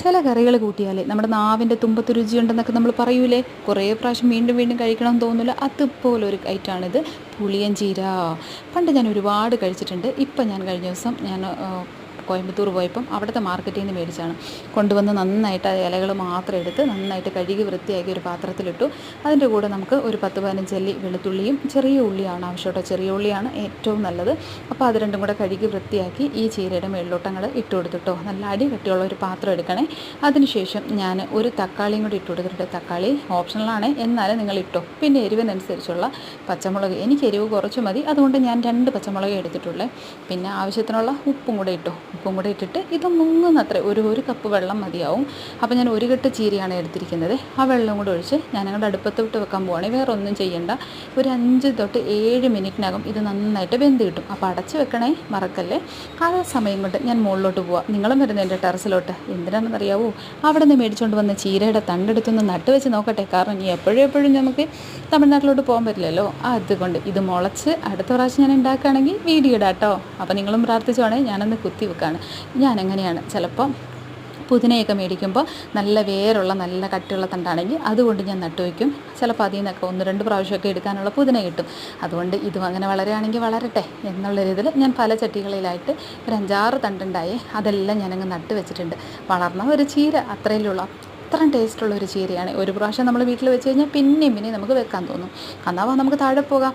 ചില കറികൾ കൂട്ടിയാലേ നമ്മുടെ നാവിൻ്റെ തുമ്പത്ത് രുചിയുണ്ടെന്നൊക്കെ നമ്മൾ പറയൂലേ, കുറേ പ്രാവശ്യം വീണ്ടും വീണ്ടും കഴിക്കണമെന്ന് തോന്നില്ല. അതുപോലൊരു ഐറ്റമാണിത്, പുളിയഞ്ചീര. പണ്ട് ഞാൻ ഒരുപാട് കഴിച്ചിട്ടുണ്ട്. ഇപ്പം ഞാൻ കഴിഞ്ഞ ദിവസം കോയമ്പത്തൂർ പോയപ്പം അവിടുത്തെ മാർക്കറ്റിൽ നിന്ന് മേടിച്ചാണ് കൊണ്ടുവന്ന് നന്നായിട്ട് ഇലകൾ മാത്രം എടുത്ത് നന്നായിട്ട് കഴുകി വൃത്തിയാക്കി ഒരു പാത്രത്തിലിട്ടു. അതിൻ്റെ കൂടെ നമുക്ക് ഒരു 10-15 അല്ലി വെളുത്തുള്ളിയും ചെറിയ ഉള്ളിയാണ് ആവശ്യം കേട്ടോ. ചെറിയ ഉള്ളിയാണ് ഏറ്റവും നല്ലത്. അപ്പോൾ അത് രണ്ടും കൂടെ കഴുകി വൃത്തിയാക്കി ഈ ചീരയുടെ മേളിലോട്ടങ്ങൾ ഇട്ട് കൊടുത്തിട്ടോ. നല്ല അടി കട്ടിയുള്ള ഒരു പാത്രം എടുക്കണേ. അതിനുശേഷം ഞാൻ ഒരു തക്കാളിയും കൂടി ഇട്ട് കൊടുത്തിട്ടുണ്ട്. തക്കാളി ഓപ്ഷണലാണ്, എന്നാലും നിങ്ങൾ ഇട്ടോ. പിന്നെ എരിവിനനുസരിച്ചുള്ള പച്ചമുളക്, എനിക്ക് എരിവ് കുറച്ച് മതി, അതുകൊണ്ട് ഞാൻ 2 പച്ചമുളക് എടുത്തിട്ടുള്ളേ. പിന്നെ ആവശ്യത്തിനുള്ള ഉപ്പും കൂടെ ഇട്ടു. ഉപ്പും കൂടെ ഇട്ടിട്ട് ഇത് മുങ്ങുന്നത്ര ഒരു കപ്പ് വെള്ളം മതിയാവും. അപ്പോൾ ഞാൻ 1 കെട്ട് ചീരയാണ് എടുത്തിരിക്കുന്നത്. ആ വെള്ളം കൂടെ ഒഴിച്ച് ഞാൻ ഞങ്ങളുടെ അടുപ്പത്തോട്ട് വെക്കാൻ പോവുകയാണ്. വേറെ ഒന്നും ചെയ്യണ്ട. ഒരു 5 തൊട്ട് 7 മിനിറ്റിനകം ഇത് നന്നായിട്ട് വെന്ത് കിട്ടും. അപ്പോൾ അടച്ച് വെക്കണേ, മറക്കല്ലേ. ആ സമയം കൊണ്ട് ഞാൻ മുകളിലോട്ട് പോവാം. നിങ്ങളും വരുന്നത് എൻ്റെ ടെറസിലോട്ട്. എന്തിനാണെന്നറിയാവോ? അവിടെ നിന്ന് മേടിച്ചുകൊണ്ട് വന്ന ചീരയുടെ തണ്ടെടുത്തൊന്ന് നട്ട് വെച്ച് നോക്കട്ടെ. കാരണം എപ്പോഴും നമുക്ക് തമിഴ്നാട്ടിലോട്ട് പോകാൻ പറ്റില്ലല്ലോ. അതുകൊണ്ട് ഇത് മുളച്ച് അടുത്ത പ്രാവശ്യം ഞാൻ ഉണ്ടാക്കുകയാണെങ്കിൽ വീഡിയോ ഇടാം കേട്ടോ. അപ്പോൾ നിങ്ങളും പ്രാർത്ഥിച്ചോണേ. ഞാനൊന്ന് കുത്തി വെക്കുകയാണ്. ഞാൻ എങ്ങനെയാണ് ചിലപ്പം പുതിനയൊക്കെ മേടിക്കുമ്പോൾ നല്ല വേരുള്ള നല്ല കട്ടിയുള്ള തണ്ടാണെങ്കിൽ അതുകൊണ്ട് ഞാൻ നട്ടുവയ്ക്കും. ചിലപ്പോൾ അതിൽ നിന്നൊക്കെ 1-2 പ്രാവശ്യമൊക്കെ എടുക്കാനുള്ള പുതിന കിട്ടും. അതുകൊണ്ട് ഇതും അങ്ങനെ വളരുകയാണെങ്കിൽ വളരട്ടെ എന്നുള്ള രീതിയിൽ ഞാൻ പല ചട്ടികളിലായിട്ട് ഒരു 5-6 തണ്ടുണ്ടായേ അതെല്ലാം ഞാനങ്ങ് നട്ട് വെച്ചിട്ടുണ്ട്. വളർന്ന ഒരു ചീര അത്രയല്ലേ ഉള്ളൂ. അത്രയും ടേസ്റ്റുള്ള ഒരു ചീരയാണ്. ഒരു പ്രാവശ്യം നമ്മൾ വീട്ടിൽ വെച്ച് കഴിഞ്ഞാൽ പിന്നെയും നമുക്ക് വെക്കാൻ തോന്നും. എന്നാൽ നമുക്ക് താഴെ പോകാം.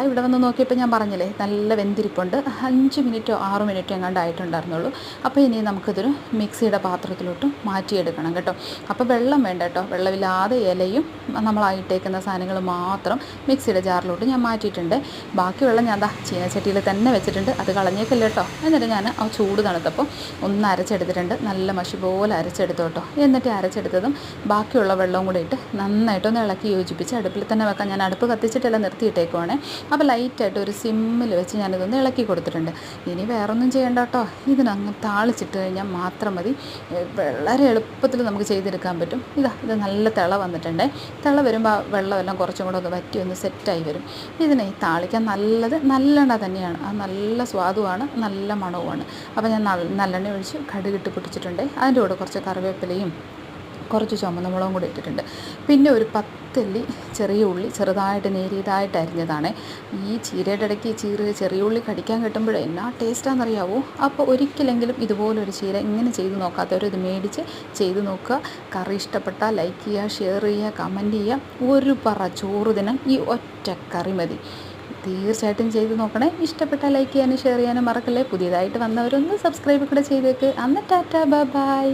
ഇവിടെ വന്ന് നോക്കിയപ്പോൾ ഞാൻ പറഞ്ഞില്ലേ നല്ല വെന്തിരിപ്പുണ്ട്. 5 മിനിറ്റോ 6 മിനിറ്റോ എങ്ങാണ്ട് ആയിട്ടുണ്ടായിരുന്നുള്ളൂ. അപ്പോൾ ഇനി നമുക്കിതൊരു മിക്സിയുടെ പാത്രത്തിലോട്ട് മാറ്റിയെടുക്കണം കേട്ടോ. അപ്പോൾ വെള്ളം വേണ്ട കേട്ടോ. വെള്ളമില്ലാതെ ഇലയും നമ്മളായിട്ടേക്കുന്ന സാധനങ്ങൾ മാത്രം മിക്സിയുടെ ജാറിലോട്ട് ഞാൻ മാറ്റിയിട്ടുണ്ട്. ബാക്കി വെള്ളം ഞാൻ ചീനച്ചട്ടിയിൽ തന്നെ വെച്ചിട്ടുണ്ട്. അത് കളഞ്ഞേക്കല്ല കേട്ടോ. എന്നിട്ട് ഞാൻ ആ ചൂട് തണുത്തപ്പോൾ ഒന്ന് അരച്ചെടുത്തിട്ടുണ്ട്. നല്ല മഷി പോലെ അരച്ചെടുത്തു കേട്ടോ. എന്നിട്ട് അരച്ചെടുത്തതും ബാക്കിയുള്ള വെള്ളവും കൂടെ ഇട്ട് നന്നായിട്ടൊന്ന് ഇളക്കി യോജിപ്പിച്ച് അടുപ്പിൽ തന്നെ വെക്കാം. ഞാൻ അടുപ്പ് കത്തിച്ചിട്ടെല്ലാം നിർത്തിയിട്ടേക്കുവാണേ. അപ്പോൾ ലൈറ്റായിട്ട് ഒരു സിമ്മിൽ വെച്ച് ഞാനിതൊന്ന് ഇളക്കി കൊടുത്തിട്ടുണ്ട്. ഇനി വേറൊന്നും ചെയ്യേണ്ട കേട്ടോ. ഇതിനങ്ങ് താളിച്ചിട്ട് കഴിഞ്ഞാൽ മാത്രം മതി. വളരെ എളുപ്പത്തിൽ നമുക്ക് ചെയ്തെടുക്കാൻ പറ്റും. ഇത് നല്ല തിള വന്നിട്ടുണ്ട്. തിള വരുമ്പോൾ ആ വെള്ളമെല്ലാം കുറച്ചും കൂടെ ഒന്ന് വറ്റി ഒന്ന് സെറ്റായി വരും. ഇതിനെ താളിക്കാൻ നല്ലത് നല്ലെണ്ണ തന്നെയാണ്. അത് നല്ല സ്വാദുമാണ്, നല്ല മണവുമാണ്. അപ്പോൾ ഞാൻ നല്ലെണ്ണ ഒഴിച്ച് കടുകിട്ട് പൊട്ടിച്ചിട്ടുണ്ട്. അതിൻ്റെ കൂടെ കുറച്ച് കറിവേപ്പിലയും കുറച്ച് ചുമന്ന മുളകും കൂടി ഇട്ടിട്ടുണ്ട്. പിന്നെ ഒരു 10 അല്ലി ചെറിയ ഉള്ളി ചെറുതായിട്ട് നേരിയതായിട്ട് അരിഞ്ഞതാണ്. ഈ ചീരയുടെ ഇടയ്ക്ക് ചെറിയ ഉള്ളി കടിക്കാൻ കിട്ടുമ്പോൾ എന്നാ ടേസ്റ്റാണെന്നറിയാവോ. അപ്പോൾ ഒരിക്കലെങ്കിലും ഇതുപോലൊരു ചീര ഇങ്ങനെ ചെയ്ത് നോക്കാത്തവർ ഇത് മേടിച്ച് ചെയ്ത് നോക്കുക. കറി ഇഷ്ടപ്പെട്ടാൽ ലൈക്ക് ചെയ്യുക, ഷെയർ ചെയ്യുക, കമൻറ്റ് ചെയ്യുക. ഒരു പറ ചോറ് ദിനം ഈ ഒറ്റ കറി മതി. തീർച്ചയായിട്ടും ചെയ്ത് നോക്കണേ. ഇഷ്ടപ്പെട്ടാൽ ലൈക്ക് ചെയ്യാനും ഷെയർ ചെയ്യാനും മറക്കല്ലേ. പുതിയതായിട്ട് വന്നവരൊന്ന് സബ്സ്ക്രൈബ് കൂടെ ചെയ്തേക്ക്. അന്ന് ടാറ്റ, ബൈ.